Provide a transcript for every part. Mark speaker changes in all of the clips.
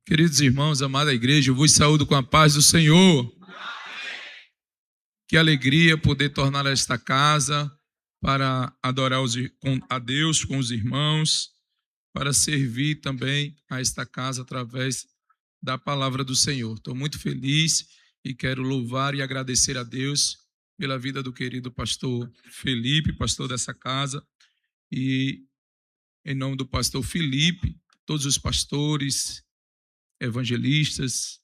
Speaker 1: Queridos irmãos, amada igreja, eu vos saúdo com a paz do Senhor. Que alegria poder tornar esta casa para adorar a Deus com os irmãos, para servir também a esta casa através da palavra do Senhor. Estou muito feliz e quero louvar e agradecer a Deus pela vida do querido pastor Felipe, pastor dessa casa, e em nome do pastor Felipe, todos os pastores, evangelistas,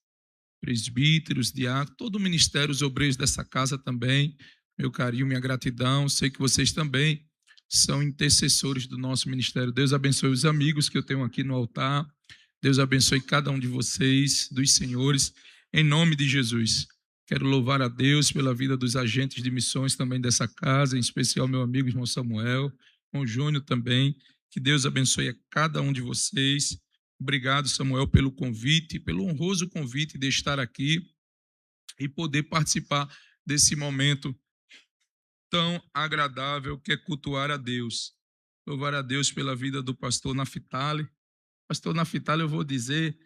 Speaker 1: presbíteros, diáconos, todo o ministério, os obreiros dessa casa também, meu carinho, minha gratidão. Sei que vocês também são intercessores do nosso ministério. Deus abençoe os amigos que eu tenho aqui no altar. Deus abençoe cada um de vocês, dos senhores, em nome de Jesus. Quero louvar a Deus pela vida dos agentes de missões também dessa casa, em especial meu amigo irmão Samuel, irmão Júnior também. Que Deus abençoe a cada um de vocês. Obrigado, Samuel, pelo convite, pelo honroso convite de estar aqui e poder participar desse momento tão agradável que é cultuar a Deus. Louvar a Deus pela vida do pastor Naftali. Pastor Naftali, eu vou dizer,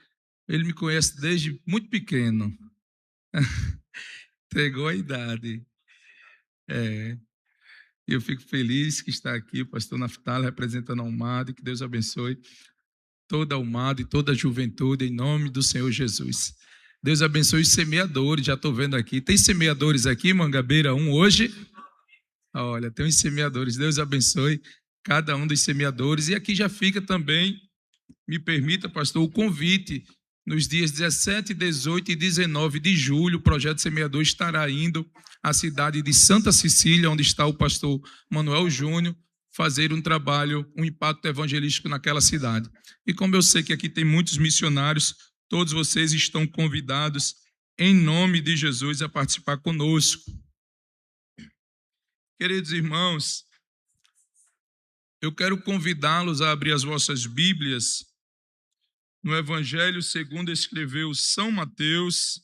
Speaker 1: ele me conhece desde muito pequeno. Entregou a idade. Eu fico feliz que está aqui o pastor Naftali representando a UMAD, que Deus abençoe toda a UMAD e toda a juventude, em nome do Senhor Jesus. Deus abençoe os semeadores, já estou vendo aqui. Tem semeadores aqui, Mangabeira 1, hoje? Olha, tem uns semeadores. Deus abençoe cada um dos semeadores. E aqui já fica também, me permita, pastor, o convite. Nos dias 17, 18 e 19 de julho, o Projeto Semeador estará indo à cidade de Santa Cecília, onde está o pastor Manuel Júnior, fazer um trabalho, um impacto evangelístico naquela cidade. E como eu sei que aqui tem muitos missionários, todos vocês estão convidados, em nome de Jesus, a participar conosco. Queridos irmãos, eu quero convidá-los a abrir as vossas Bíblias no Evangelho segundo escreveu São Mateus,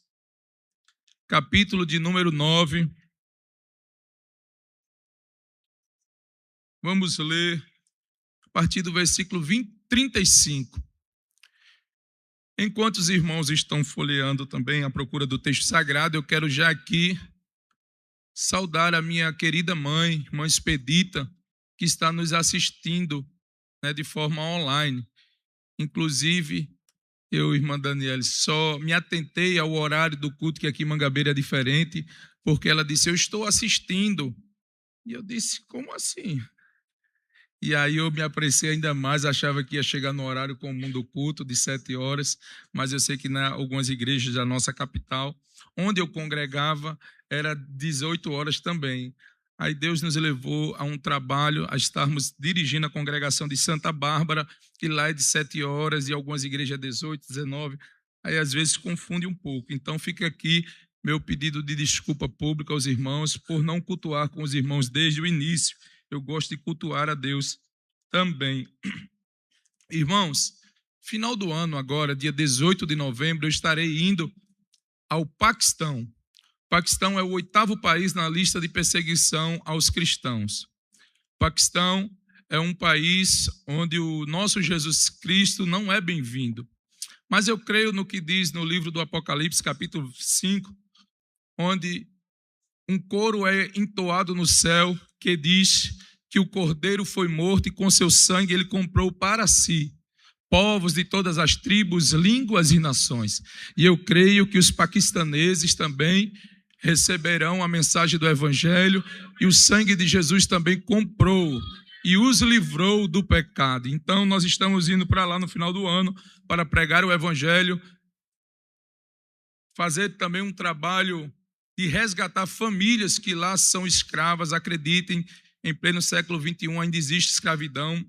Speaker 1: capítulo de número 9. Vamos ler a partir do versículo 35. Enquanto os irmãos estão folheando também à procura do texto sagrado, eu quero já aqui saudar a minha querida mãe, irmã Expedita, que está nos assistindo, de forma online. Inclusive, eu, irmã Daniela, só me atentei ao horário do culto, que aqui em Mangabeira é diferente, porque ela disse, eu estou assistindo. E eu disse, como assim? E aí eu me apressei ainda mais, achava que ia chegar no horário comum do culto, de 7 horas, mas eu sei que em algumas igrejas da nossa capital, onde eu congregava, era 18 horas também. Aí Deus nos levou a um trabalho, a estarmos dirigindo a congregação de Santa Bárbara, que lá é de 7 horas, e algumas igrejas 18, 19, aí às vezes confunde um pouco. Então fica aqui meu pedido de desculpa pública aos irmãos, por não cultuar com os irmãos desde o início. Eu gosto de cultuar a Deus também. Irmãos, final do ano agora, dia 18 de novembro, eu estarei indo ao Paquistão. O Paquistão é o 8º país na lista de perseguição aos cristãos. O Paquistão é um país onde o nosso Jesus Cristo não é bem-vindo. Mas eu creio no que diz no livro do Apocalipse, capítulo 5, onde um coro é entoado no céu que diz que o Cordeiro foi morto e com seu sangue ele comprou para si povos de todas as tribos, línguas e nações. E eu creio que os paquistaneses também receberão a mensagem do Evangelho e o sangue de Jesus também comprou e os livrou do pecado. Então nós estamos indo para lá no final do ano para pregar o Evangelho, fazer também um trabalho de resgatar famílias que lá são escravas. Acreditem, em pleno século XXI ainda existe escravidão.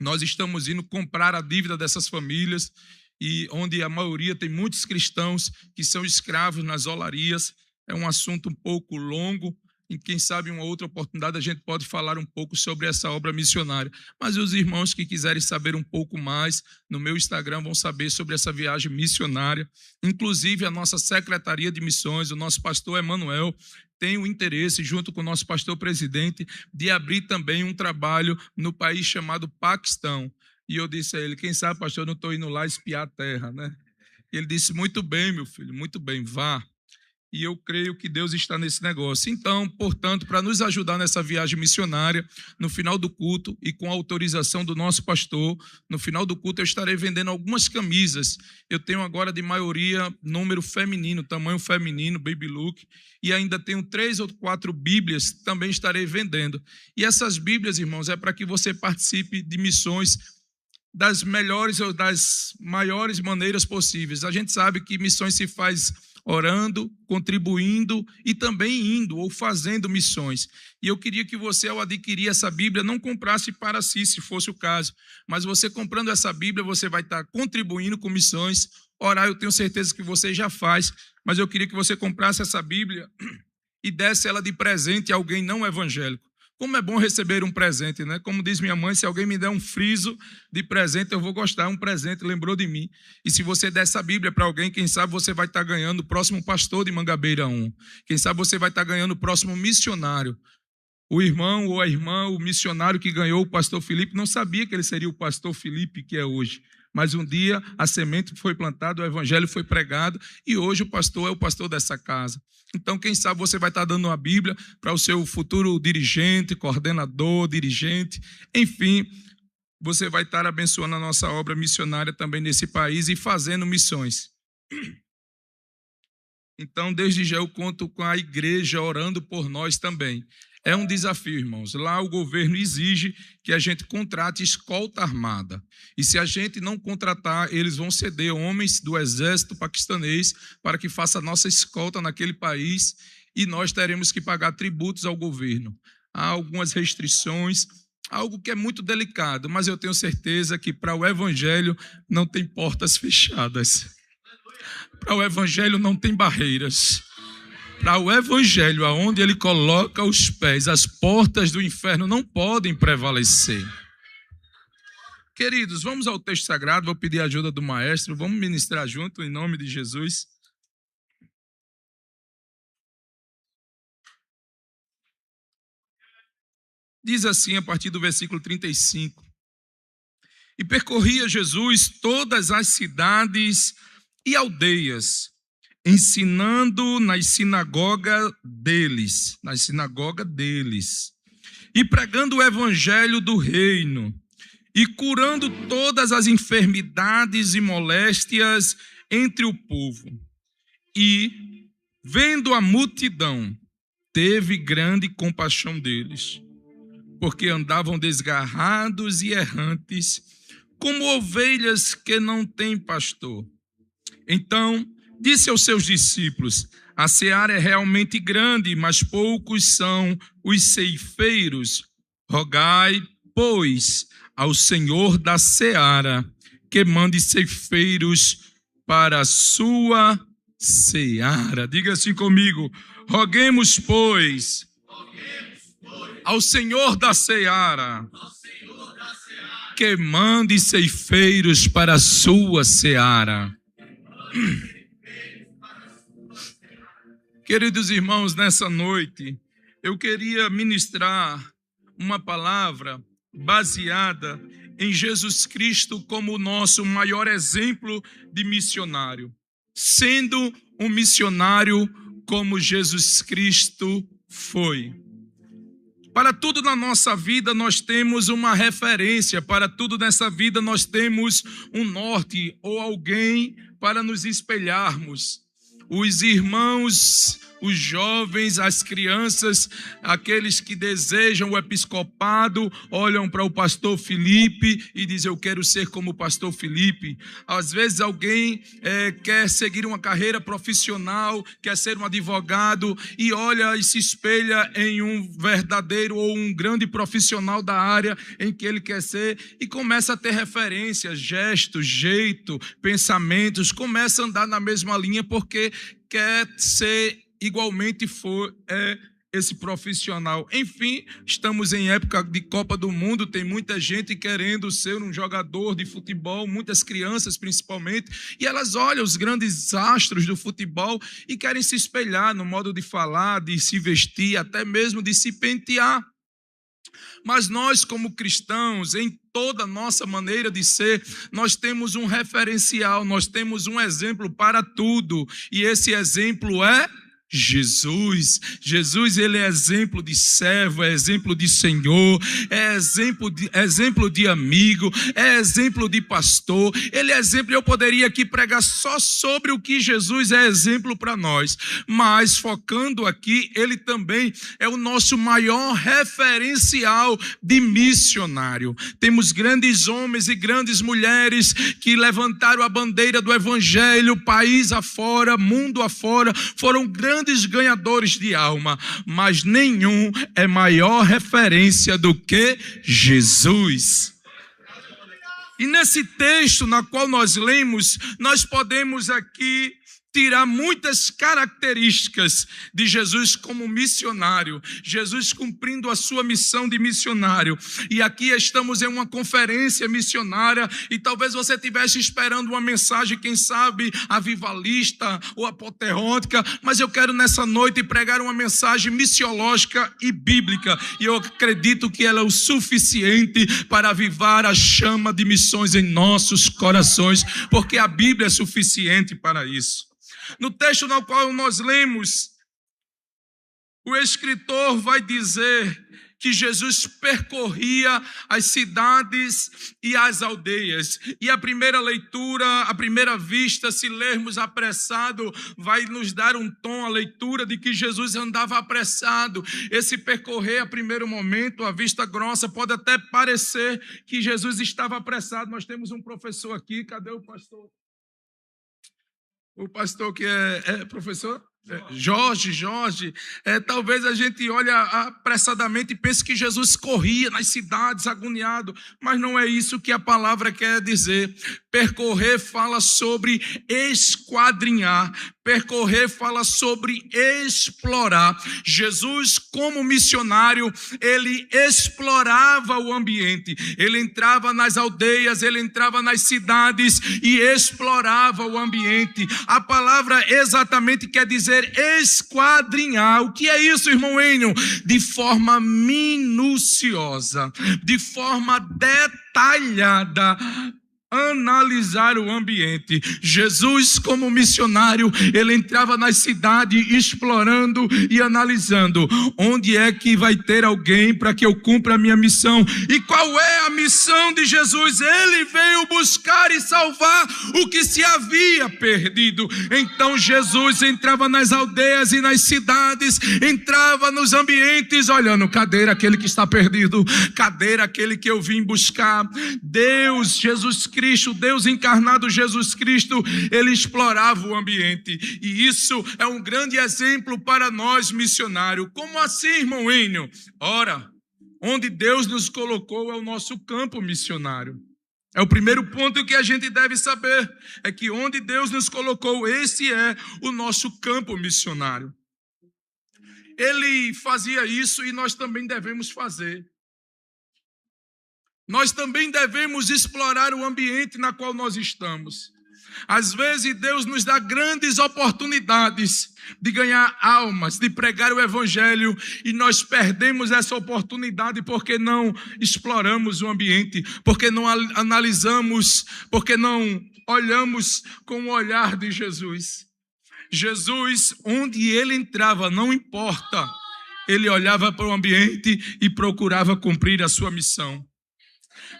Speaker 1: Nós estamos indo comprar a dívida dessas famílias, e onde a maioria tem muitos cristãos que são escravos nas olarias. É um assunto um pouco longo, e quem sabe em uma outra oportunidade a gente pode falar um pouco sobre essa obra missionária. Mas os irmãos que quiserem saber um pouco mais, no meu Instagram vão saber sobre essa viagem missionária. Inclusive a nossa Secretaria de Missões, o nosso pastor Emanuel, tem o interesse, junto com o nosso pastor presidente, de abrir também um trabalho no país chamado Paquistão. E eu disse a ele, quem sabe, pastor, eu não estou indo lá espiar a terra, né? E ele disse, muito bem, meu filho, muito bem, vá. E eu creio que Deus está nesse negócio. Então, portanto, para nos ajudar nessa viagem missionária, no final do culto e com a autorização do nosso pastor, no final do culto eu estarei vendendo algumas camisas. Eu tenho agora de maioria número feminino, tamanho feminino, baby look, e ainda tenho 3 ou 4 Bíblias que também estarei vendendo. E essas Bíblias, irmãos, é para que você participe de missões das melhores ou das maiores maneiras possíveis. A gente sabe que missões se faz orando, contribuindo e também indo ou fazendo missões. E eu queria que você, ao adquirir essa Bíblia, não comprasse para si, se fosse o caso, mas você comprando essa Bíblia, você vai estar contribuindo com missões. Orar, eu tenho certeza que você já faz, mas eu queria que você comprasse essa Bíblia e desse ela de presente a alguém não evangélico. Como é bom receber um presente, né? Como diz minha mãe, se alguém me der um friso de presente, eu vou gostar, um presente, lembrou de mim. E se você der essa Bíblia para alguém, quem sabe você vai estar ganhando o próximo pastor de Mangabeira 1. Quem sabe você vai estar ganhando o próximo missionário. O irmão ou a irmã, o missionário que ganhou o pastor Felipe, não sabia que ele seria o pastor Felipe que é hoje. Mas um dia a semente foi plantada, o evangelho foi pregado e hoje o pastor é o pastor dessa casa. Então, quem sabe você vai estar dando uma Bíblia para o seu futuro dirigente, coordenador, dirigente, enfim, você vai estar abençoando a nossa obra missionária também nesse país e fazendo missões. Então, desde já eu conto com a igreja orando por nós também. É um desafio, irmãos. Lá o governo exige que a gente contrate escolta armada. E se a gente não contratar, eles vão ceder homens do exército paquistanês para que faça a nossa escolta naquele país e nós teremos que pagar tributos ao governo. Há algumas restrições, algo que é muito delicado, mas eu tenho certeza que para o evangelho não tem portas fechadas. Para o evangelho não tem barreiras. Para o evangelho, aonde ele coloca os pés, as portas do inferno não podem prevalecer. Queridos, vamos ao texto sagrado, vou pedir a ajuda do maestro, vamos ministrar junto em nome de Jesus. Diz assim a partir do versículo 35. E percorria Jesus todas as cidades e aldeias, ensinando na sinagoga deles, e pregando o evangelho do reino, e curando todas as enfermidades e moléstias entre o povo. E, vendo a multidão, teve grande compaixão deles, porque andavam desgarrados e errantes, como ovelhas que não têm pastor. Então, disse aos seus discípulos, a seara é realmente grande, mas poucos são os ceifeiros. Rogai, pois, ao Senhor da seara, que mande ceifeiros para a sua seara. Diga assim comigo, roguemos, pois, ao Senhor da seara, que mande ceifeiros para a sua seara. Queridos irmãos, nessa noite, eu queria ministrar uma palavra baseada em Jesus Cristo como o nosso maior exemplo de missionário. Sendo um missionário como Jesus Cristo foi. Para tudo na nossa vida nós temos uma referência, para tudo nessa vida nós temos um norte ou alguém para nos espelharmos. Os irmãos, os jovens, as crianças, aqueles que desejam o episcopado, olham para o pastor Felipe e dizem, eu quero ser como o pastor Felipe. Às vezes alguém quer seguir uma carreira profissional, quer ser um advogado e olha e se espelha em um verdadeiro ou um grande profissional da área em que ele quer ser e começa a ter referências, gestos, jeito, pensamentos, começa a andar na mesma linha porque quer ser igualmente esse profissional. Enfim, estamos em época de Copa do Mundo, tem muita gente querendo ser um jogador de futebol, muitas crianças principalmente, e elas olham os grandes astros do futebol e querem se espelhar no modo de falar, de se vestir, até mesmo de se pentear. Mas nós, como cristãos, em toda a nossa maneira de ser, nós temos um referencial, nós temos um exemplo para tudo. E esse exemplo é Jesus. Jesus, ele é exemplo de servo, é exemplo de Senhor, é exemplo de amigo, é exemplo de pastor. Ele é exemplo, eu poderia aqui pregar só sobre o que Jesus é exemplo para nós, mas focando aqui, ele também é o nosso maior referencial de missionário. Temos grandes homens e grandes mulheres que levantaram a bandeira do evangelho, país afora, mundo afora, foram grandes ganhadores de alma, mas nenhum é maior referência do que Jesus. E nesse texto na qual nós lemos, nós podemos aqui tirar muitas características de Jesus como missionário, Jesus cumprindo a sua missão de missionário. E aqui estamos em uma conferência missionária e talvez você estivesse esperando uma mensagem, quem sabe, avivalista ou apoteótica, mas eu quero nessa noite pregar uma mensagem missiológica e bíblica, e eu acredito que ela é o suficiente para avivar a chama de missões em nossos corações, porque a Bíblia é suficiente para isso. No texto no qual nós lemos, o escritor vai dizer que Jesus percorria as cidades e as aldeias. E a primeira leitura, à primeira vista, se lermos apressado, vai nos dar um tom, a leitura de que Jesus andava apressado. Esse percorrer, a primeiro momento, a vista grossa, pode até parecer que Jesus estava apressado. Nós temos um professor aqui, cadê o pastor? O pastor que é professor? Jorge. Talvez a gente olhe apressadamente e pense que Jesus corria nas cidades agoniado, mas não é isso que a palavra quer dizer. Percorrer fala sobre esquadrinhar, percorrer fala sobre explorar. Jesus, como missionário, ele explorava o ambiente, ele entrava nas aldeias, ele entrava nas cidades e explorava o ambiente. A palavra exatamente quer dizer esquadrinhar. O que é isso, irmão Enio? De forma minuciosa, de forma detalhada, analisar o ambiente. Jesus, como missionário, ele entrava nas cidades explorando e analisando onde é que vai ter alguém para que eu cumpra a minha missão. E qual é a missão de Jesus? Ele veio buscar e salvar o que se havia perdido. Então Jesus entrava nas aldeias e nas cidades, entrava nos ambientes olhando, cadê aquele que está perdido? Cadê aquele que eu vim buscar? Deus, Jesus Cristo, Deus encarnado Jesus Cristo, ele explorava o ambiente, e isso é um grande exemplo para nós missionários. Como assim, irmão Enio? Ora, onde Deus nos colocou é o nosso campo missionário. É o primeiro ponto que a gente deve saber, é que onde Deus nos colocou, esse é o nosso campo missionário. Ele fazia isso e nós também devemos fazer. Nós também devemos explorar o ambiente na qual nós estamos. Às vezes Deus nos dá grandes oportunidades de ganhar almas, de pregar o evangelho, e nós perdemos essa oportunidade porque não exploramos o ambiente, porque não analisamos, porque não olhamos com o olhar de Jesus. Jesus, onde ele entrava, não importa, ele olhava para o ambiente e procurava cumprir a sua missão.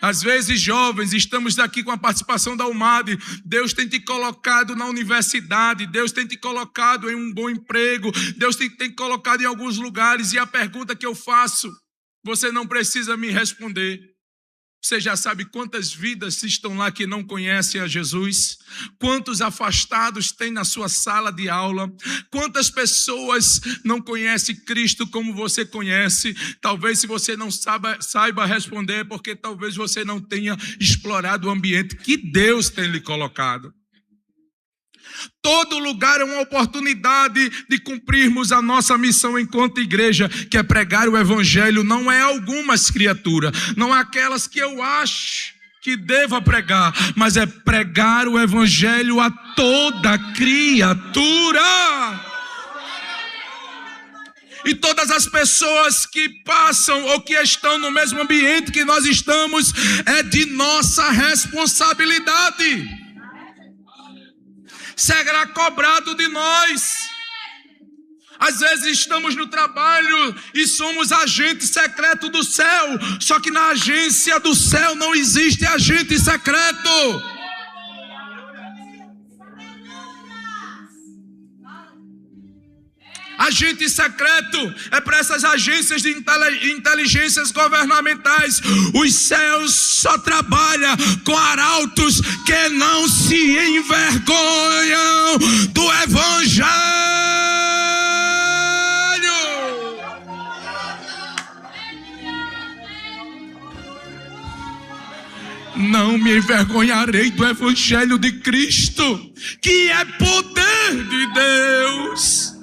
Speaker 1: Às vezes, jovens, estamos aqui com a participação da UMAD, Deus tem te colocado na universidade, Deus tem te colocado em um bom emprego, Deus tem te colocado em alguns lugares, e a pergunta que eu faço, você não precisa me responder. Você já sabe quantas vidas estão lá que não conhecem a Jesus? Quantos afastados tem na sua sala de aula? Quantas pessoas não conhecem Cristo como você conhece? Talvez se você não saiba responder, porque talvez você não tenha explorado o ambiente que Deus tem lhe colocado. Todo lugar é uma oportunidade de cumprirmos a nossa missão enquanto igreja, que é pregar o evangelho. Não é algumas criaturas, não é aquelas que eu acho que deva pregar, mas é pregar o evangelho a toda criatura. E todas as pessoas que passam ou que estão no mesmo ambiente que nós estamos, é de nossa responsabilidade. Será cobrado de nós. Às vezes estamos no trabalho e somos agente secreto do céu. Só que na agência do céu não existe agente secreto. Agente secreto é para essas agências de inteligências governamentais. Os céus só trabalham com arautos que não se envergonham do Evangelho. Não me envergonharei do Evangelho de Cristo, que é poder de Deus.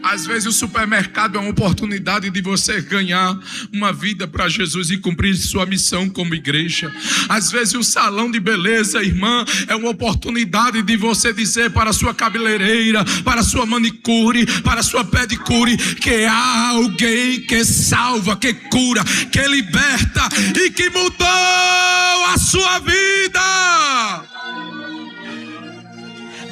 Speaker 1: Às vezes o supermercado é uma oportunidade de você ganhar uma vida para Jesus e cumprir sua missão como igreja. Às vezes o salão de beleza, irmã, é uma oportunidade de você dizer para a sua cabeleireira, para a sua manicure, para a sua pedicure, que há alguém que salva, que cura, que liberta e que mudou a sua vida.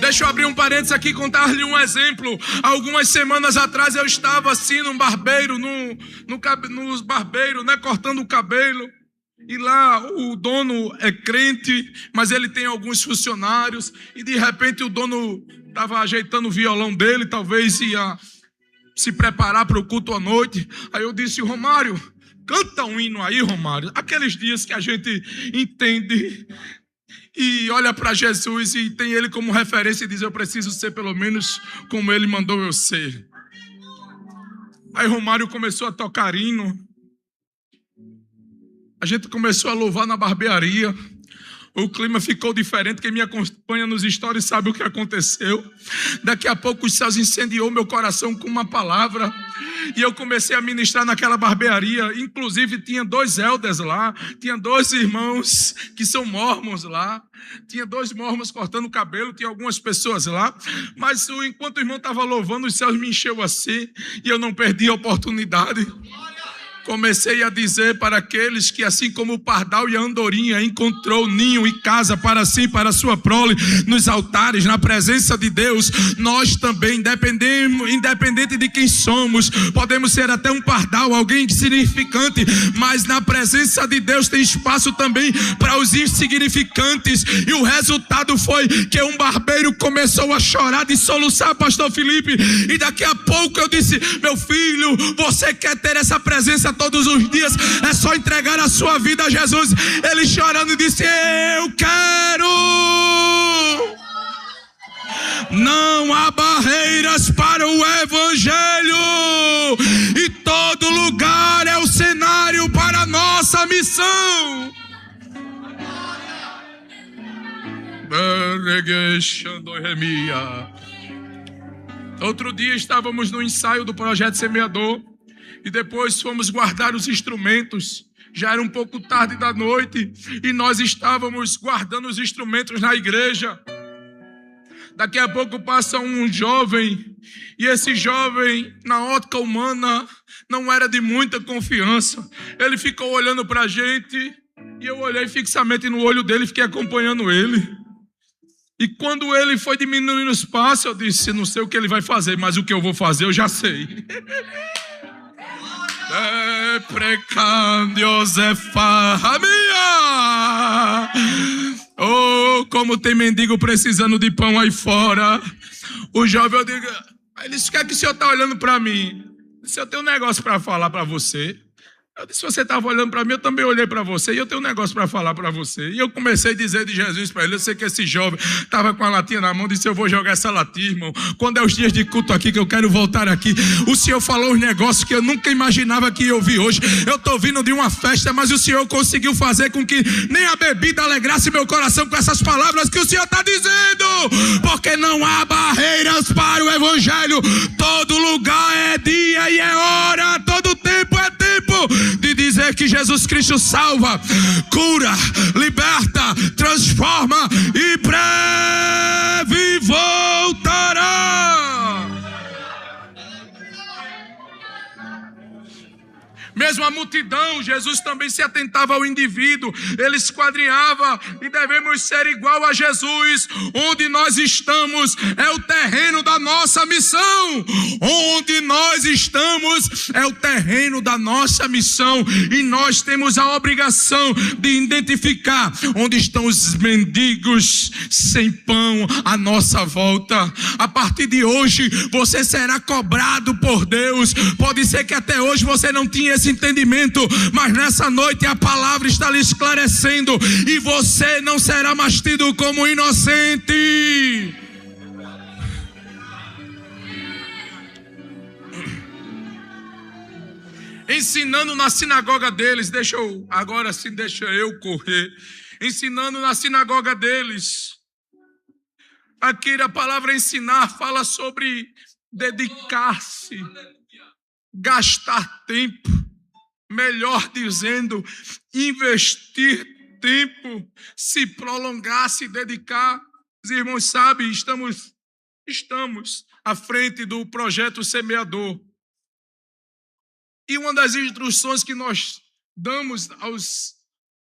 Speaker 1: Deixa eu abrir um parênteses aqui e contar-lhe um exemplo. Algumas semanas atrás eu estava assim num barbeiro, nos barbeiros, né, cortando o cabelo. E lá o dono é crente, mas ele tem alguns funcionários. E de repente o dono estava ajeitando o violão dele, talvez ia se preparar para o culto à noite. Aí eu disse: Romário, canta um hino aí, Romário. Aqueles dias que a gente entende e olha para Jesus e tem ele como referência e diz: eu preciso ser pelo menos como ele mandou eu ser. Aí Romário começou a tocar hino. A gente começou a louvar na barbearia. O clima ficou diferente. Quem me acompanha nos stories sabe o que aconteceu. Daqui a pouco os céus incendiou meu coração com uma palavra. E eu comecei a ministrar naquela barbearia. Inclusive tinha 2 elders lá. Tinha 2 irmãos que são mormons lá. Tinha 2 mormons cortando o cabelo. Tinha algumas pessoas lá. Mas enquanto o irmão estava louvando, os céus me encheu assim. E eu não perdi a oportunidade. Comecei a dizer para aqueles que, assim como o pardal e a andorinha encontrou ninho e casa para si, para a sua prole, nos altares, na presença de Deus, nós também, independente de quem somos, podemos ser até um pardal, alguém insignificante, mas na presença de Deus tem espaço também para os insignificantes. E o resultado foi que um barbeiro começou a chorar de soluçar, pastor Felipe, e daqui a pouco eu disse: meu filho, você quer ter essa presença todos os dias, é só entregar a sua vida a Jesus. Ele chorando disse: eu quero. Não há barreiras para o Evangelho, e todo lugar é o cenário para a nossa missão. Outro dia estávamos no ensaio do Projeto Semeador. E depois fomos guardar os instrumentos. Já era um pouco tarde da noite e nós estávamos guardando os instrumentos na igreja. Daqui a pouco passa um jovem, e esse jovem, na ótica humana, não era de muita confiança. Ele ficou olhando para a gente e eu olhei fixamente no olho dele e fiquei acompanhando ele. E quando ele foi diminuindo os passos, eu disse: não sei o que ele vai fazer, mas o que eu vou fazer eu já sei. Oh, como tem mendigo precisando de pão aí fora. O jovem, eu digo, ele disse: o que é que o senhor está olhando para mim? Se eu tenho um negócio para falar para você. Eu disse: você estava olhando para mim, eu também olhei para você, e eu tenho um negócio para falar para você. E eu comecei a dizer de Jesus para ele. Eu sei que esse jovem estava com a latinha na mão, disse: eu vou jogar essa latinha, irmão. Quando é os dias de culto aqui, que eu quero voltar aqui, o Senhor falou uns negócios que eu nunca imaginava que ia ouvir hoje. Eu estou vindo de uma festa, mas o Senhor conseguiu fazer com que nem a bebida alegrasse meu coração com essas palavras que o Senhor está dizendo. Porque não há barreiras para o Evangelho. Todo lugar é dia e é hora, todo tempo é tempo de dizer que Jesus Cristo salva, cura, liberta, transforma e breve voltará. mesmo a multidão, Jesus também se atentava ao indivíduo, ele esquadrinhava, e devemos ser igual a Jesus. Onde nós estamos é o terreno da nossa missão. Onde nós estamos é o terreno da nossa missão, e nós temos a obrigação de identificar onde estão os mendigos sem pão à nossa volta. A partir de hoje você será cobrado por Deus. Pode ser que até hoje você não tinha esse entendimento, mas nessa noite a palavra está lhe esclarecendo, e você não será mais tido como inocente. Ensinando na sinagoga deles, deixa eu correr. Ensinando na sinagoga deles. Aqui a palavra ensinar fala sobre dedicar-se, gastar tempo, melhor dizendo, investir tempo, se prolongar, se dedicar. Os irmãos sabem, estamos à frente do projeto Semeador. E uma das instruções que nós damos aos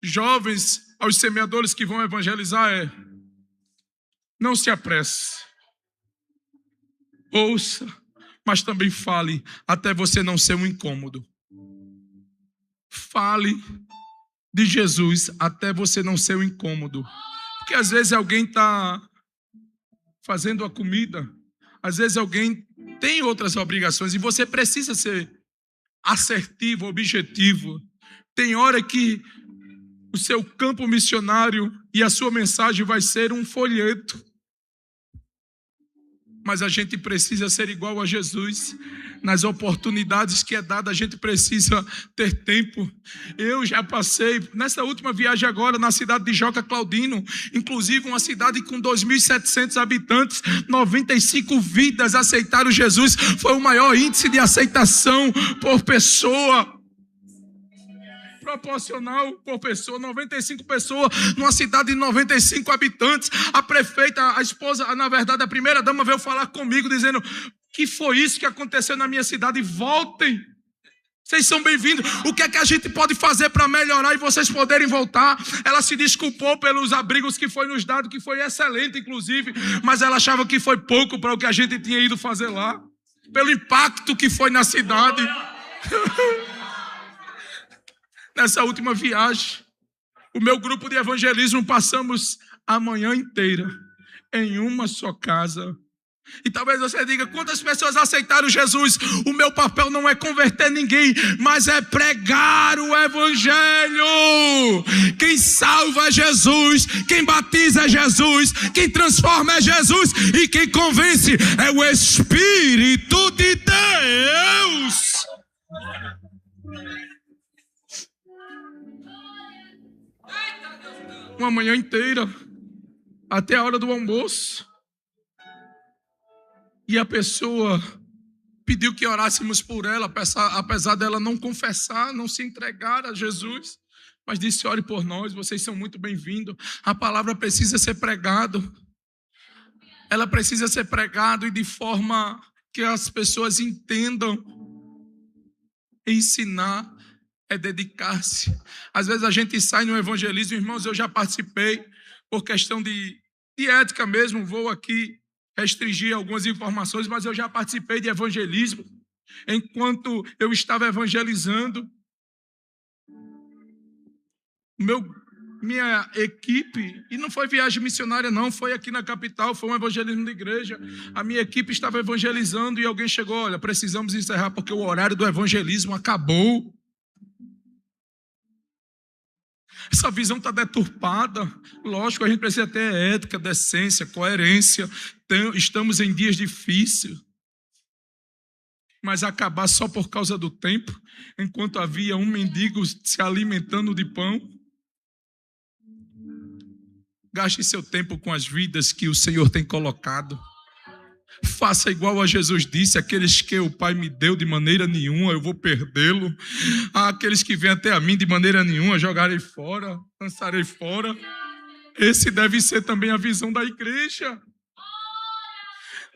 Speaker 1: jovens, aos semeadores que vão evangelizar é: não se apresse. Ouça, mas também fale, até você não ser um incômodo. Fale de Jesus até você não ser um incômodo. Porque às vezes alguém está fazendo a comida, às vezes alguém tem outras obrigações, e você precisa ser assertivo, objetivo. Tem hora que o seu campo missionário e a sua mensagem vai ser um folheto. Mas a gente precisa ser igual a Jesus. Nas oportunidades que é dada, a gente precisa ter tempo. Eu já passei, nessa última viagem agora, na cidade de Joca Claudino, inclusive uma cidade com 2.700 habitantes, 95 vidas aceitaram Jesus. Foi o maior índice de aceitação por pessoa. Proporcional por pessoa, 95 pessoas numa cidade de 95 habitantes. A prefeita, a esposa, na verdade a primeira dama veio falar comigo dizendo: que foi isso que aconteceu na minha cidade? Voltem, vocês são bem-vindos. O que é que a gente pode fazer para melhorar e vocês poderem voltar? Ela se desculpou pelos abrigos que foi nos dado, que foi excelente inclusive, mas ela achava que foi pouco para o que a gente tinha ido fazer lá, pelo impacto que foi na cidade. Nessa última viagem, o meu grupo de evangelismo passamos a manhã inteira em uma só casa. E talvez você diga: quantas pessoas aceitaram Jesus? O meu papel não é converter ninguém, mas é pregar o evangelho. Quem salva é Jesus, quem batiza é Jesus, quem transforma é Jesus, e quem convence é o Espírito de Deus. Uma manhã inteira, até a hora do almoço. E a pessoa pediu que orássemos por ela, apesar dela não confessar, não se entregar a Jesus, mas disse: ore por nós, vocês são muito bem-vindos. A palavra precisa ser pregada. Ela precisa ser pregada, e de forma que as pessoas entendam. Ensinar é dedicar-se. Às vezes a gente sai no evangelismo, irmãos, eu já participei, por questão de ética mesmo, vou aqui restringir algumas informações, mas eu já participei de evangelismo. Enquanto eu estava evangelizando, minha equipe, e não foi viagem missionária não, foi aqui na capital, foi um evangelismo de igreja, a minha equipe estava evangelizando e alguém chegou: olha, precisamos encerrar porque o horário do evangelismo acabou. Essa visão está deturpada. Lógico, a gente precisa ter ética, decência, coerência. Estamos em dias difíceis. Mas acabar só por causa do tempo, enquanto havia um mendigo se alimentando de pão. Gaste seu tempo com as vidas que o Senhor tem colocado. Faça igual a Jesus disse: aqueles que o Pai me deu, de maneira nenhuma eu vou perdê-lo. Aqueles que vêm até a mim, de maneira nenhuma jogarei fora, lançarei fora. Esse deve ser também a visão da igreja.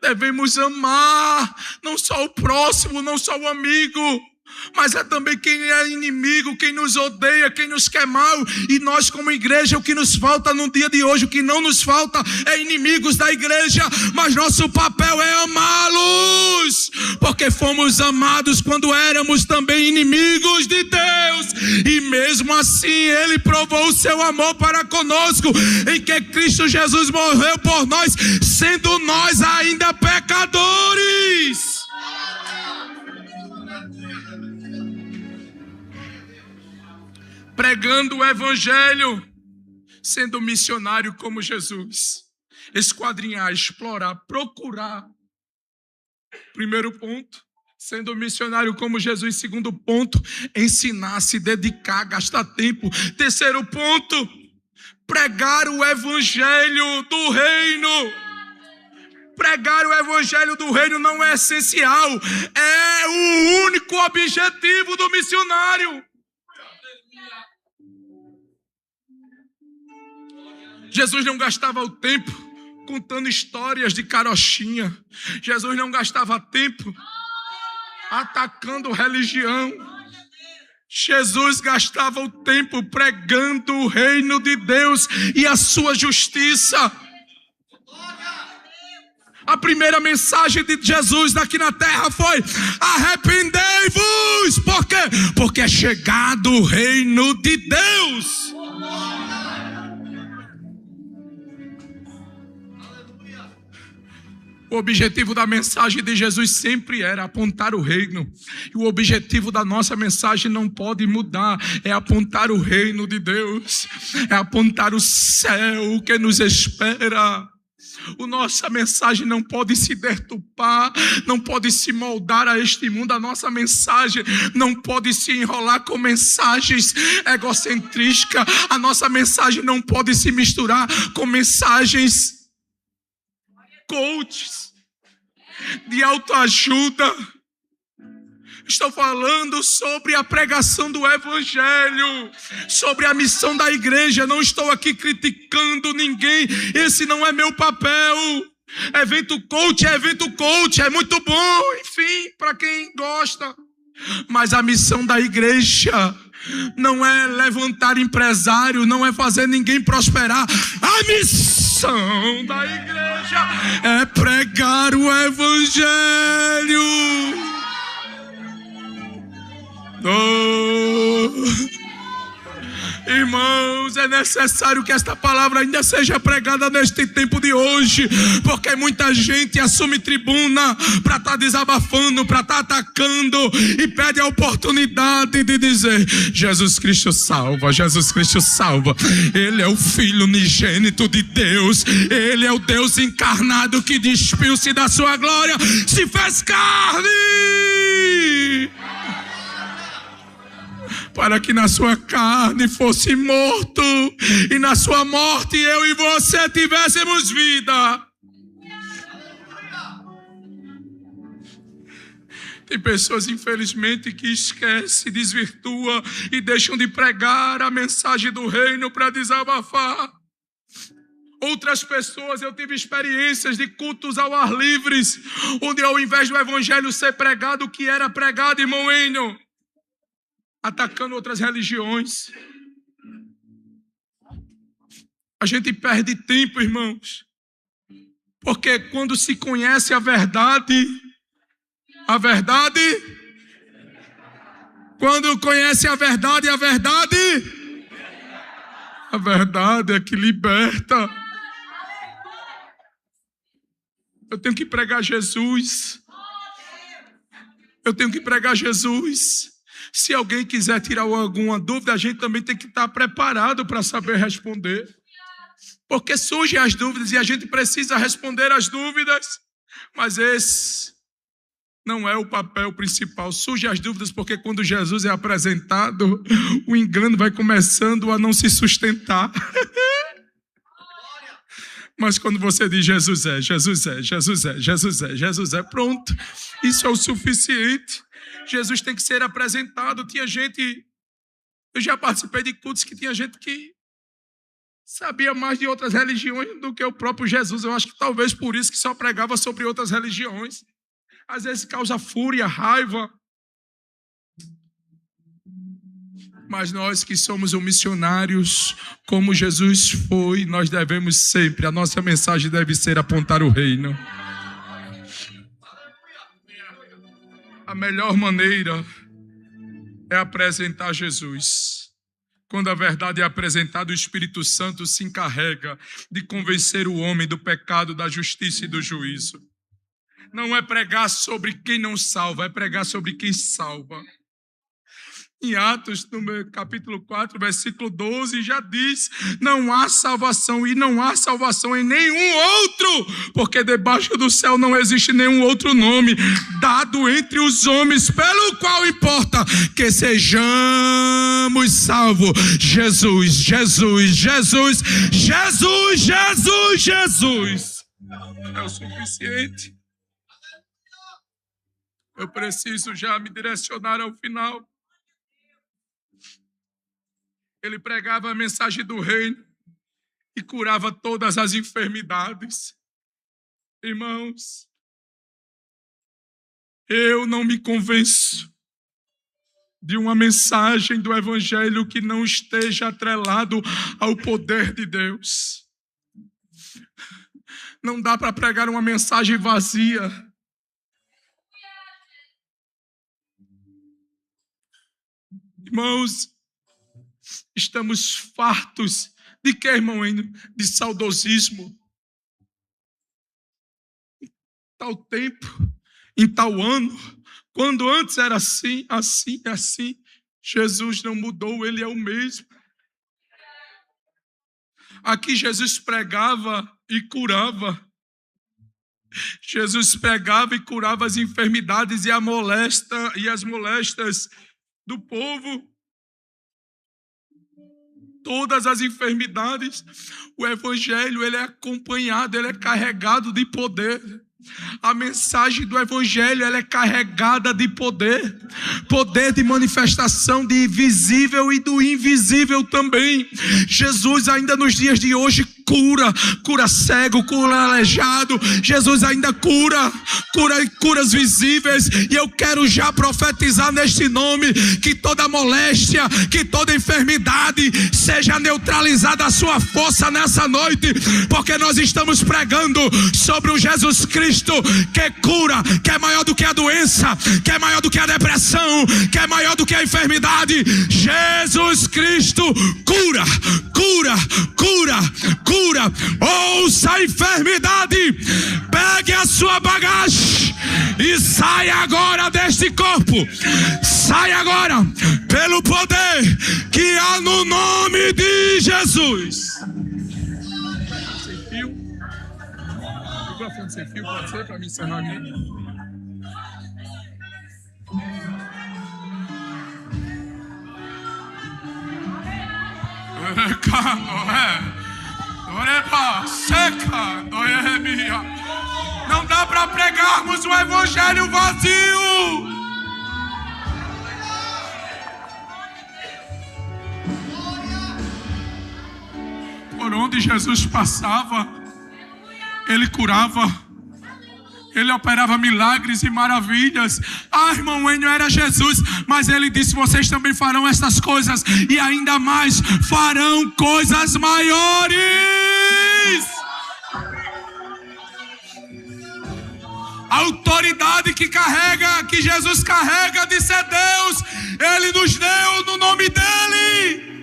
Speaker 1: Devemos amar não só o próximo, não só o amigo, mas é também quem é inimigo, quem nos odeia, quem nos quer mal. E nós, como igreja, o que nos falta no dia de hoje, o que não nos falta é inimigos da igreja, mas nosso papel é amá-los, porque fomos amados quando éramos também inimigos de Deus, e mesmo assim Ele provou o seu amor para conosco, em que Cristo Jesus morreu por nós, sendo nós ainda pecadores. Pregando o evangelho, sendo missionário como Jesus. Esquadrinhar, explorar, procurar. Primeiro ponto, sendo missionário como Jesus. Segundo ponto, ensinar, se dedicar, gastar tempo. Terceiro ponto, pregar o evangelho do reino. Pregar o evangelho do reino não é essencial, é o único objetivo do missionário. Jesus não gastava o tempo contando histórias de carochinha. Jesus não gastava tempo atacando religião. Jesus gastava o tempo pregando o reino de Deus e a sua justiça. A primeira mensagem de Jesus aqui na terra foi: arrependei-vos. Por quê? Porque é chegado o reino de Deus. O objetivo da mensagem de Jesus sempre era apontar o reino. E o objetivo da nossa mensagem não pode mudar. É apontar o reino de Deus. É apontar o céu que nos espera. A nossa mensagem não pode se deturpar, não pode se moldar a este mundo. A nossa mensagem não pode se enrolar com mensagens egocentrísticas. A nossa mensagem não pode se misturar com mensagens coaches de autoajuda. Estou falando sobre a pregação do evangelho, sobre a missão da igreja. Não estou aqui criticando ninguém, esse não é meu papel. Evento coach, é muito bom, enfim, para quem gosta. Mas a missão da igreja não é levantar empresário, não é fazer ninguém prosperar. A missão da igreja é pregar o evangelho. Irmãos, é necessário que esta palavra ainda seja pregada neste tempo de hoje, porque muita gente assume tribuna para estar desabafando, para estar atacando, e pede a oportunidade de dizer: Jesus Cristo salva, Jesus Cristo salva. Ele é o Filho unigênito de Deus, Ele é o Deus encarnado que despiu-se da sua glória, se fez carne, para que na sua carne fosse morto, e na sua morte eu e você tivéssemos vida. Tem pessoas, infelizmente, que esquecem, desvirtuam e deixam de pregar a mensagem do reino para desabafar. Outras pessoas, eu tive experiências de cultos ao ar livre, onde ao invés do evangelho ser pregado, o que era pregado, irmão Enio, atacando outras religiões. A gente perde tempo, irmãos, porque quando se conhece a verdade, quando conhece a verdade é que liberta. Eu tenho que pregar Jesus. Se alguém quiser tirar alguma dúvida, a gente também tem que estar preparado para saber responder. Porque surgem as dúvidas e a gente precisa responder as dúvidas. Mas esse não é o papel principal. Surgem as dúvidas porque quando Jesus é apresentado, o engano vai começando a não se sustentar. Mas quando você diz Jesus é, pronto. Isso é o suficiente. Jesus tem que ser apresentado. Tinha gente, eu já participei de cultos que tinha gente que sabia mais de outras religiões do que o próprio Jesus. Eu acho que talvez por isso que só pregava sobre outras religiões. Às vezes causa fúria, raiva. Mas nós que somos missionários, como Jesus foi, nós devemos sempre, a nossa mensagem deve ser apontar o reino. A melhor maneira é apresentar Jesus. Quando a verdade é apresentada, o Espírito Santo se encarrega de convencer o homem do pecado, da justiça e do juízo. Não é pregar sobre quem não salva, é pregar sobre quem salva. Em Atos, no capítulo 4, versículo 12, já diz: não há salvação, e não há salvação em nenhum outro, porque debaixo do céu não existe nenhum outro nome dado entre os homens, pelo qual importa que sejamos salvos. Jesus, Jesus, Jesus, Jesus, Jesus, Jesus é o suficiente. Eu preciso já me direcionar ao final. Ele pregava a mensagem do reino e curava todas as enfermidades. Irmãos, eu não me convenço de uma mensagem do Evangelho que não esteja atrelado ao poder de Deus. Não dá para pregar uma mensagem vazia. Irmãos, estamos fartos de quê, irmão? De saudosismo. Em tal tempo, em tal ano, quando antes era assim, assim, assim, Jesus não mudou, Ele é o mesmo. Aqui Jesus pregava e curava. Jesus pregava e curava as enfermidades e as moléstias do povo. Todas as enfermidades. O Evangelho, ele é acompanhado, ele é carregado de poder. A mensagem do Evangelho, ela é carregada de poder. Poder de manifestação de visível e do invisível também. Jesus ainda nos dias de hoje cura cego, cura aleijado. Jesus ainda curas visíveis. E eu quero já profetizar neste nome que toda moléstia, que toda enfermidade seja neutralizada a sua força nessa noite, porque nós estamos pregando sobre um Jesus Cristo que cura, que é maior do que a doença, que é maior do que a depressão, que é maior do que a enfermidade. Jesus Cristo cura, cura, cura, cura. Ouça a enfermidade, pegue a sua bagagem e saia agora deste corpo. Saia agora, pelo poder que há no nome de Jesus. Sem fio, pode ser, para me encerrar aqui? Não dá para pregarmos o Evangelho vazio. Por onde Jesus passava, Ele curava. Ele operava milagres e maravilhas. Ah, irmão Enio, era Jesus, mas ele disse: vocês também farão estas coisas, e ainda mais farão coisas maiores. A autoridade que Jesus carrega de ser Deus, Ele nos deu no nome dEle.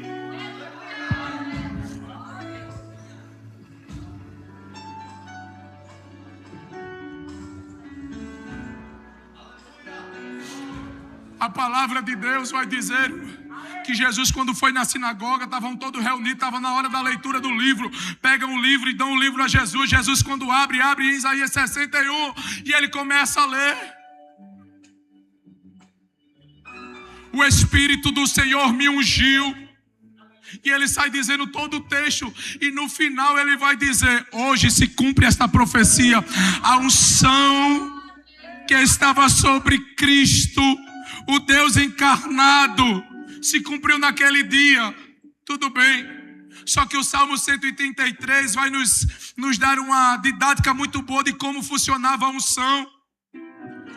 Speaker 1: A palavra de Deus vai dizer que Jesus, quando foi na sinagoga, estavam todos reunidos, estava na hora da leitura do livro. Pegam o livro e dão o livro a Jesus. Jesus, quando abre em Isaías 61, e ele começa a ler. O Espírito do Senhor me ungiu. E ele sai dizendo todo o texto, e no final ele vai dizer: hoje se cumpre esta profecia. A unção que estava sobre Cristo, o Deus encarnado, se cumpriu naquele dia. Tudo bem. Só que o Salmo 133 vai nos dar uma didática muito boa de como funcionava a unção.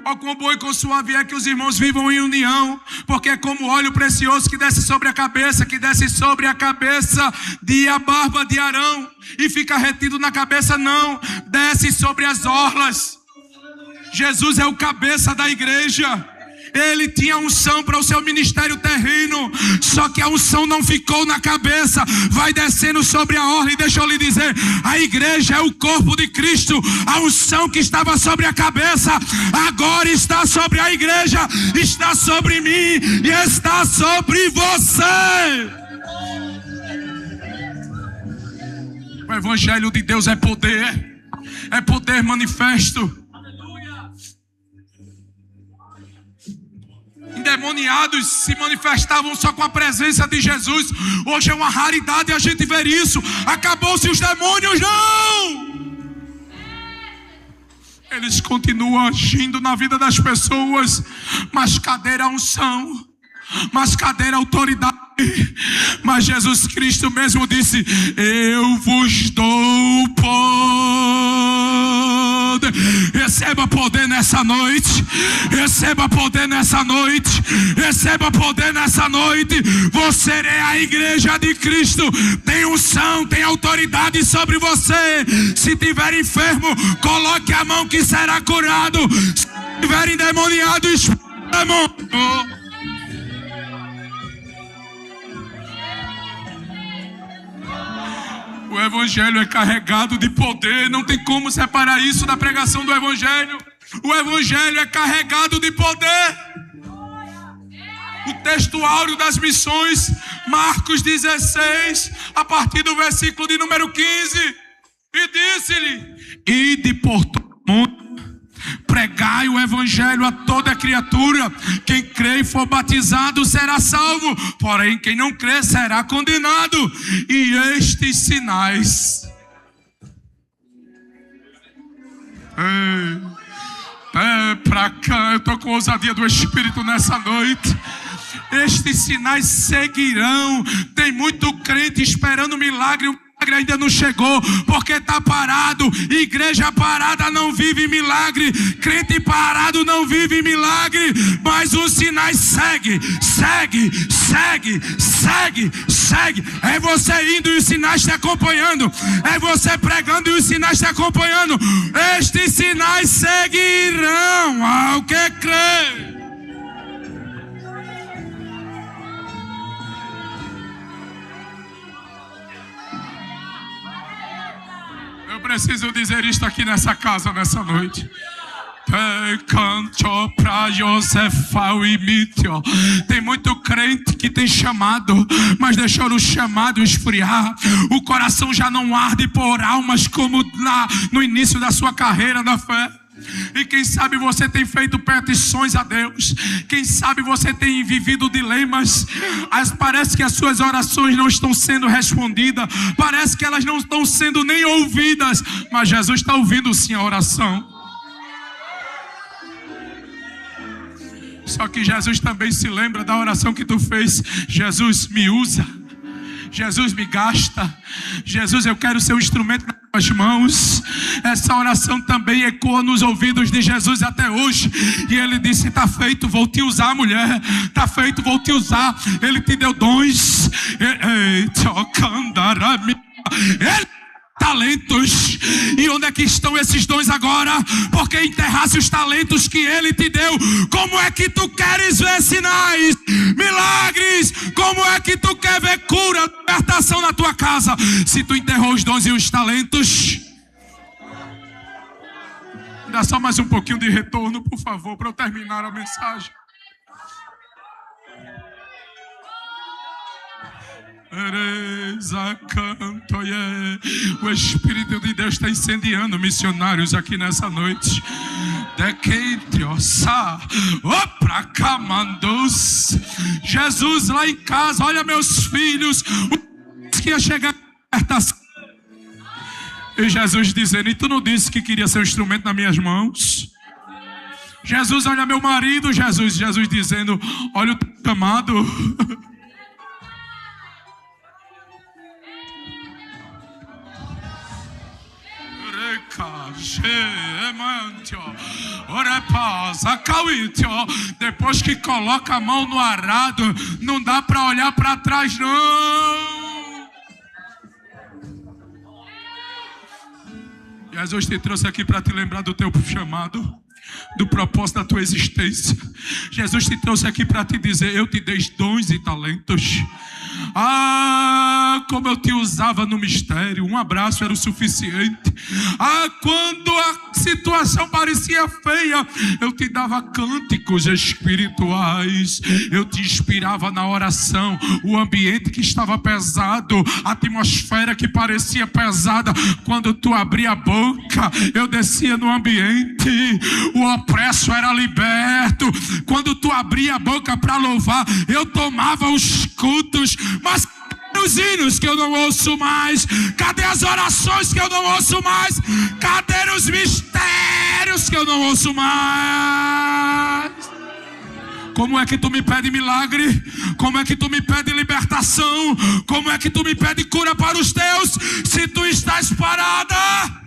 Speaker 1: Ó, quão bom e quão suave é que os irmãos vivam em união, porque é como óleo precioso que desce sobre a cabeça, de a barba de Arão, e fica retido na cabeça, não, desce sobre as orlas. Jesus é o cabeça da igreja. Ele tinha unção para o seu ministério terreno, só que a unção não ficou na cabeça, vai descendo sobre a orla. E deixa eu lhe dizer, a igreja é o corpo de Cristo. A unção que estava sobre a cabeça, agora está sobre a igreja, está sobre mim e está sobre você. O evangelho de Deus é poder manifesto. Endemoniados se manifestavam só com a presença de Jesus. Hoje é uma raridade a gente ver isso. Acabou-se os demônios, não! Eles continuam agindo na vida das pessoas, mas cadê a unção? Mas cadê a autoridade? Mas Jesus Cristo mesmo disse: eu vos dou poder. Receba poder nessa noite. Receba poder nessa noite. Receba poder nessa noite. Você é a igreja de Cristo. Tem unção, tem autoridade sobre você. Se tiver enfermo, coloque a mão que será curado. Se tiver endemoniado, expulse a mão. O evangelho é carregado de poder. Não tem como separar isso da pregação do evangelho. O evangelho é carregado de poder. O texto áureo das missões, Marcos 16, a partir do versículo de número 15. E disse-lhe: ide por todo o mundo, pregai o evangelho a toda criatura. Quem crê e for batizado será salvo, porém quem não crê será condenado. E estes sinais pra cá, eu estou com ousadia do Espírito nessa noite. Estes sinais seguirão. Tem muito crente esperando milagre. O milagre ainda não chegou, porque está parado. Igreja parada não vive milagre. Crente parado não vive milagre. Mas os sinais segue. É você indo e os sinais te acompanhando. É você pregando e os sinais te acompanhando. Estes sinais seguirão ao que crê. Eu preciso dizer isto aqui nessa casa, nessa noite. Tem muito crente que tem chamado, mas deixou o chamado esfriar. O coração já não arde por almas como no início da sua carreira da fé. E quem sabe você tem feito petições a Deus. Quem sabe você tem vivido dilemas. Parece que as suas orações não estão sendo respondidas. Parece que elas não estão sendo nem ouvidas. Mas Jesus está ouvindo sim a oração. Só que Jesus também se lembra da oração que tu fez. Jesus, me usa. Jesus, me gasta. Jesus, eu quero ser um instrumento nas tuas mãos. Essa oração também ecoa nos ouvidos de Jesus até hoje. E ele disse: está feito, vou te usar, mulher. Está feito, vou te usar. Ele te deu dons. Talentos. E onde é que estão esses dons agora? Porque enterrasse os talentos que ele te deu. Como é que tu queres ver sinais, milagres? Como é que tu quer ver cura, libertação na tua casa, se tu enterrou os dons e os talentos? Dá só mais um pouquinho de retorno, por favor, para eu terminar a mensagem. O Espírito de Deus está incendiando missionários aqui nessa noite. Jesus lá em casa, olha meus filhos, que ia chegar a libertação. E Jesus dizendo: e tu não disse que queria ser um instrumento nas minhas mãos? Jesus, olha meu marido. Jesus dizendo: olha o teu amado. Depois que coloca a mão no arado, não dá para olhar para trás, não. Jesus te trouxe aqui para te lembrar do teu chamado, do propósito da tua existência. Jesus te trouxe aqui para te dizer: eu te dei dons e talentos. Como eu te usava no mistério, um abraço era o suficiente. Quando a situação parecia feia, eu te dava cânticos espirituais, eu te inspirava na oração. O ambiente que estava pesado, a atmosfera que parecia pesada, quando tu abria a boca, eu descia no ambiente, o opresso era liberto. Quando tu abria a boca para louvar, eu tomava os cultos. Mas cadê os hinos que eu não ouço mais? Cadê as orações que eu não ouço mais? Cadê os mistérios que eu não ouço mais? Como é que tu me pede milagre? Como é que tu me pede libertação? Como é que tu me pede cura para os teus, se tu estás parada?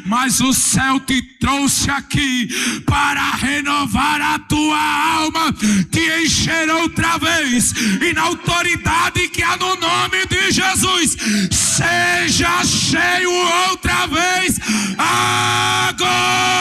Speaker 1: Mas o céu te trouxe aqui para renovar a tua alma, te encher outra vez, e na autoridade que há no nome de Jesus, seja cheio outra vez agora.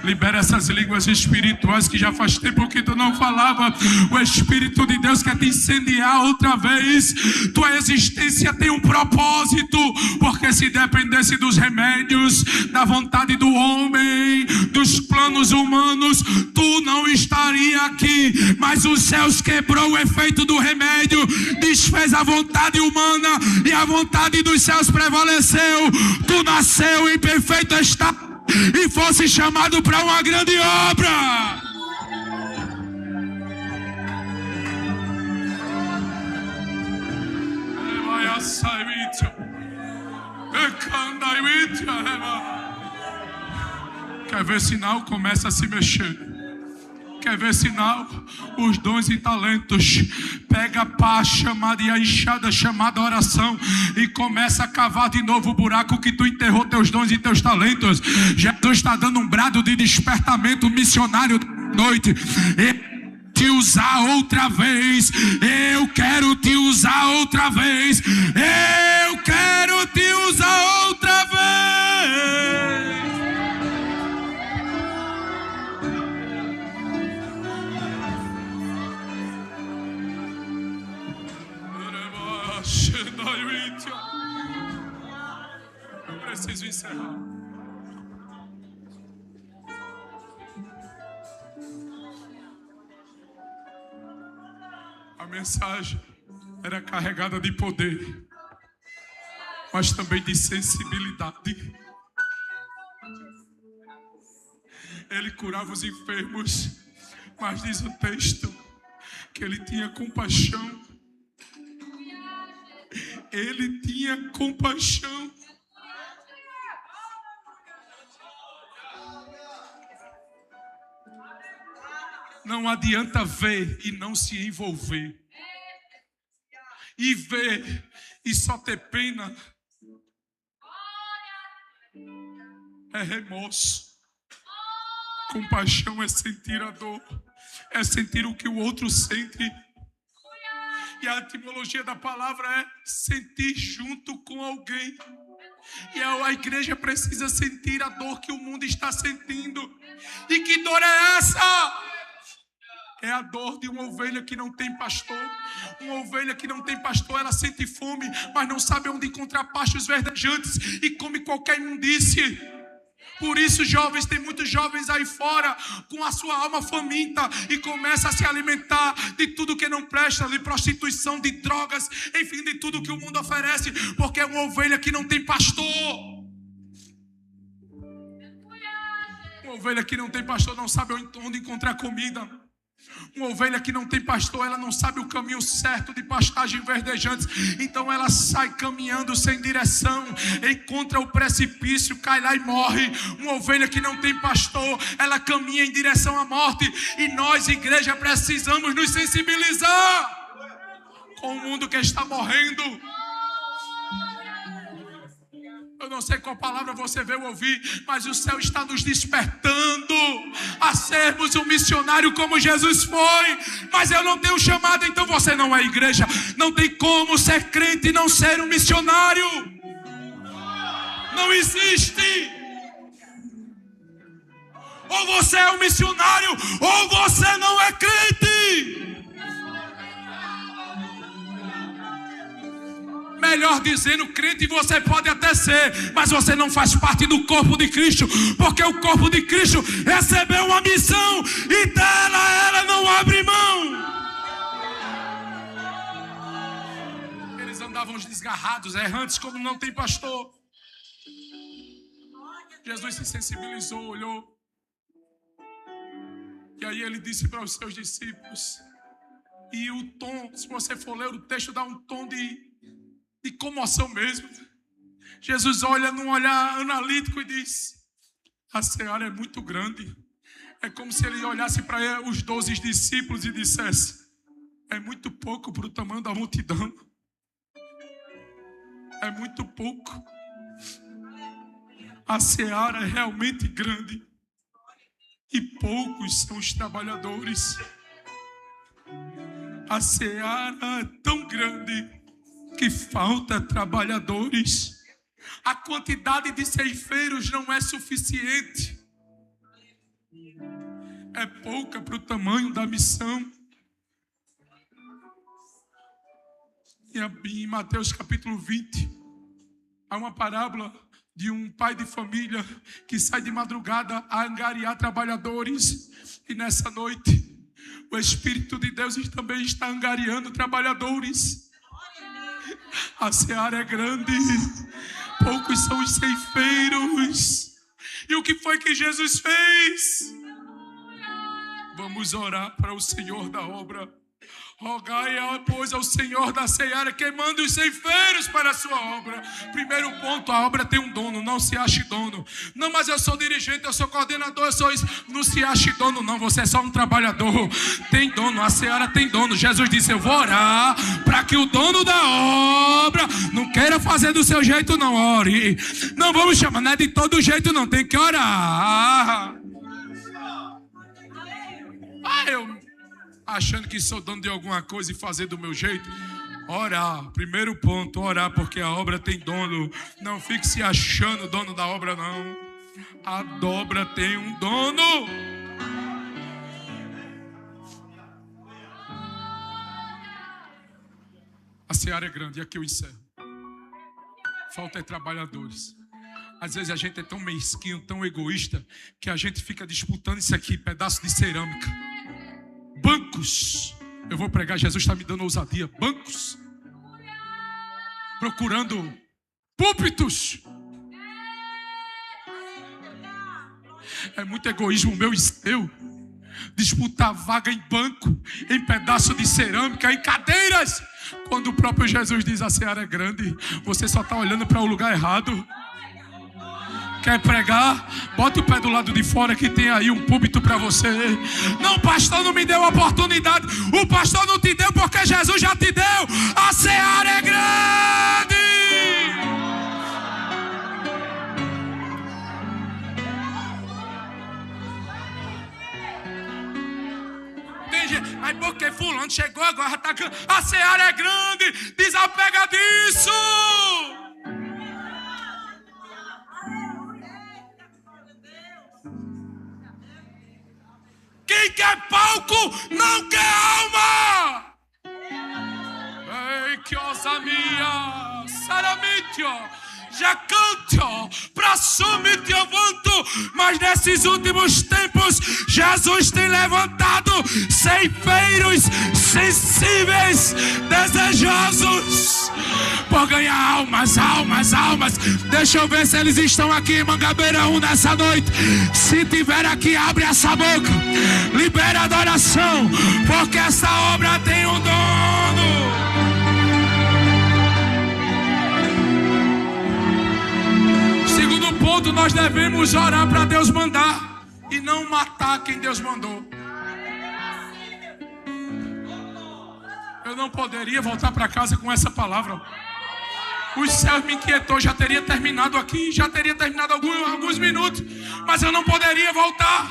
Speaker 1: Libera essas línguas espirituais que já faz tempo que tu não falava. O Espírito de Deus quer te incendiar outra vez. Tua existência tem um propósito, porque se dependesse dos remédios, da vontade do homem, dos planos humanos, tu não estaria aqui. Mas os céus quebrou o efeito do remédio, desfez a vontade humana e a vontade dos céus prevaleceu. Tu nasceu em perfeito estado e fosse chamado para uma grande obra. Quer ver sinal? Começa a se mexer. Quer ver sinal? Os dons e talentos. Pega a pá chamada e a enxada chamada oração e começa a cavar de novo o buraco que tu enterrou teus dons e teus talentos. Jesus está dando um brado de despertamento missionário da noite. Te usar outra vez. Eu quero te usar outra vez. Eu quero te usar outra vez. Eu preciso encerrar. A mensagem era carregada de poder, mas também de sensibilidade. Ele curava os enfermos, mas diz o texto que ele tinha compaixão. Ele tinha compaixão. Não adianta ver e não se envolver. E ver e só ter pena é remorso. Compaixão é sentir a dor, é sentir o que o outro sente. E a etimologia da palavra é sentir junto com alguém. E a igreja precisa sentir a dor que o mundo está sentindo. E que dor é essa? É a dor de uma ovelha que não tem pastor. Uma ovelha que não tem pastor, ela sente fome, mas não sabe onde encontrar pastos verdejantes e come qualquer imundície. Por isso, jovens, tem muitos jovens aí fora com a sua alma faminta e começa a se alimentar de tudo que não presta, de prostituição, de drogas, enfim, de tudo que o mundo oferece, porque é uma ovelha que não tem pastor. Uma ovelha que não tem pastor não sabe onde encontrar comida. Uma ovelha que não tem pastor, ela não sabe o caminho certo de pastagem verdejantes. Então ela sai caminhando sem direção, encontra o precipício, cai lá e morre. Uma ovelha que não tem pastor, ela caminha em direção à morte. E nós, igreja, precisamos nos sensibilizar com o mundo que está morrendo. Eu não sei qual palavra você veio ouvir, mas o céu está nos despertando a sermos um missionário como Jesus foi. Mas eu não tenho chamado, então você não é igreja. Não tem como ser crente e não ser um missionário. Não existe. Ou você é um missionário, ou você não é crente. Melhor dizendo, crente você pode até ser, mas você não faz parte do corpo de Cristo, porque o corpo de Cristo recebeu uma missão e dela ela não abre mão. Eles andavam desgarrados, errantes, como não tem pastor. Jesus se sensibilizou, olhou, e aí ele disse para os seus discípulos, e o tom, se você for ler o texto, dá um tom de comoção mesmo. Jesus olha num olhar analítico e diz: a seara é muito grande. É como se ele olhasse para os 12 discípulos e dissesse: é muito pouco para o tamanho da multidão. É muito pouco. A seara é realmente grande e poucos são os trabalhadores. A seara é tão grande que falta trabalhadores. A quantidade de ceifeiros não é suficiente. É pouca para o tamanho da missão. E em Mateus capítulo 20, há uma parábola de um pai de família que sai de madrugada a angariar trabalhadores. E nessa noite, o Espírito de Deus também está angariando trabalhadores. A seara é grande, poucos são os ceifeiros. E o que foi que Jesus fez? Vamos orar para o Senhor da obra. Rogai, pois, ao Senhor da seara que mande os ceifeiros para a sua obra. Primeiro ponto, a obra tem um dono, não se ache dono. Não, mas eu sou dirigente, eu sou coordenador, eu sou isso. Não se ache dono não, você é só um trabalhador. Tem dono, a seara tem dono. Jesus disse: eu vou orar para que o dono da obra não queira fazer do seu jeito, não. Ore. Não vamos chamar, não é de todo jeito não, tem que orar. Eu achando que sou dono de alguma coisa e fazer do meu jeito. Orar, primeiro ponto, orar, porque a obra tem dono. Não fique se achando dono da obra, não. A obra tem um dono. A seara é grande, e aqui eu encerro. Falta é trabalhadores. Às vezes a gente é tão mesquinho, tão egoísta, que a gente fica disputando isso aqui, pedaço de cerâmica. Bancos. Eu vou pregar, Jesus está me dando ousadia. Bancos. Procurando púlpitos. É muito egoísmo meu e seu. Disputar vaga em banco, em pedaço de cerâmica, em cadeiras. Quando o próprio Jesus diz: a seara é grande, você só está olhando para o lugar errado. Quer pregar? Bota o pé do lado de fora que tem aí um púlpito para você. Não, o pastor não me deu a oportunidade. O pastor não te deu porque Jesus já te deu. A seara é grande. Tem gente, mas porque fulano chegou agora, já tá... A seara é grande. Desapega disso. Quem quer palco não quer alma. Ei, que osa minha, saramitio, jacantio, prassumitio vanto, mas nesses últimos tempos, Jesus tem levantado ceifeiros sensíveis, desejosos por ganhar almas. Deixa eu ver se eles estão aqui em Mangabeira 1 nessa noite. Se tiver aqui, abre essa boca, libera a adoração, porque essa obra tem um dono. Segundo ponto, nós devemos orar para Deus mandar e não matar quem Deus mandou. Eu não poderia voltar para casa com essa palavra. Os céus me inquietou, já teria terminado aqui, já teria terminado alguns minutos, mas eu não poderia voltar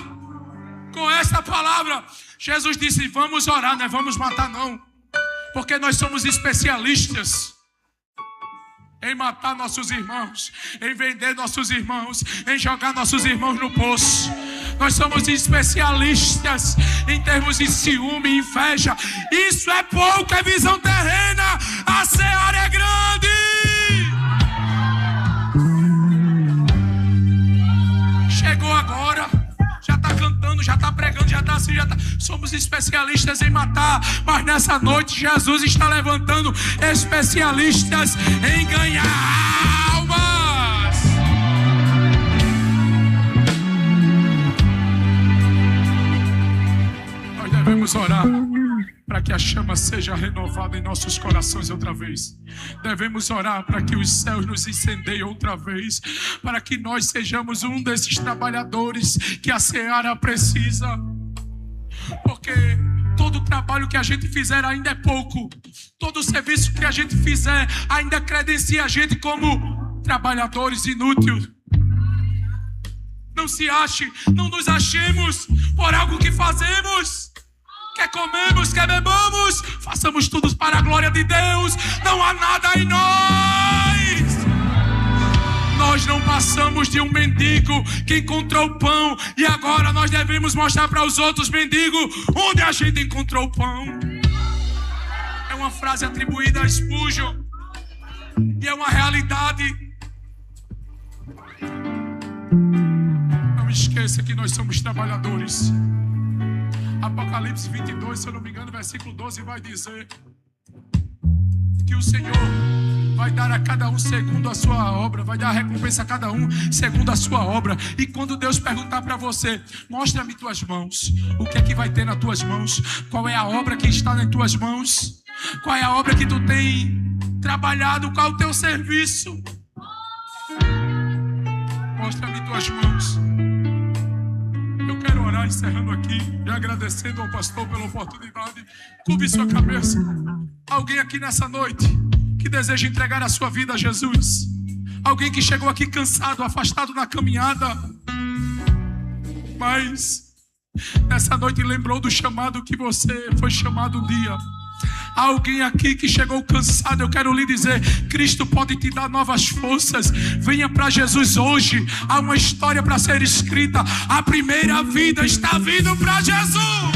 Speaker 1: com essa palavra. Jesus disse: vamos orar, não é vamos matar não, porque nós somos especialistas em matar nossos irmãos, em vender nossos irmãos, em jogar nossos irmãos no poço. Nós somos especialistas em termos de ciúme e inveja. Isso é pouco, é visão terrena. A seara é grande. Chegou agora, já está cantando, já está pregando, já está assim, já está. Somos especialistas em matar, mas nessa noite Jesus está levantando especialistas em ganhar almas. Nós devemos orar para que a chama seja renovada em nossos corações outra vez. Devemos orar para que os céus nos incendeiem outra vez, para que nós sejamos um desses trabalhadores que a seara precisa. Porque todo o trabalho que a gente fizer ainda é pouco. Todo o serviço que a gente fizer ainda credencia a gente como trabalhadores inúteis. Não se ache, não nos achemos por algo que fazemos. Quer comemos, quer bebamos, façamos tudo para a glória de Deus. Não há nada em nós. Nós não passamos de um mendigo que encontrou pão, e agora nós devemos mostrar para os outros mendigos onde a gente encontrou pão. É uma frase atribuída a Spurgeon e é uma realidade. Não esqueça que nós somos trabalhadores. Apocalipse 22, se eu não me engano, versículo 12 vai dizer que o Senhor vai dar a cada um segundo a sua obra, vai dar a recompensa a cada um segundo a sua obra. E quando Deus perguntar para você: mostra-me tuas mãos, o que é que vai ter nas tuas mãos? Qual é a obra que está nas tuas mãos? Qual é a obra que tu tem trabalhado? Qual é o teu serviço? Mostra-me tuas mãos. Eu quero orar encerrando aqui e agradecendo ao pastor pela oportunidade. Curve sua cabeça. Alguém aqui nessa noite que deseja entregar a sua vida a Jesus? Alguém que chegou aqui cansado, afastado na caminhada, mas nessa noite lembrou do chamado que você foi chamado um dia? Alguém aqui que chegou cansado, eu quero lhe dizer: Cristo pode te dar novas forças. Venha para Jesus hoje. Há uma história para ser escrita. A primeira vida está vindo para Jesus.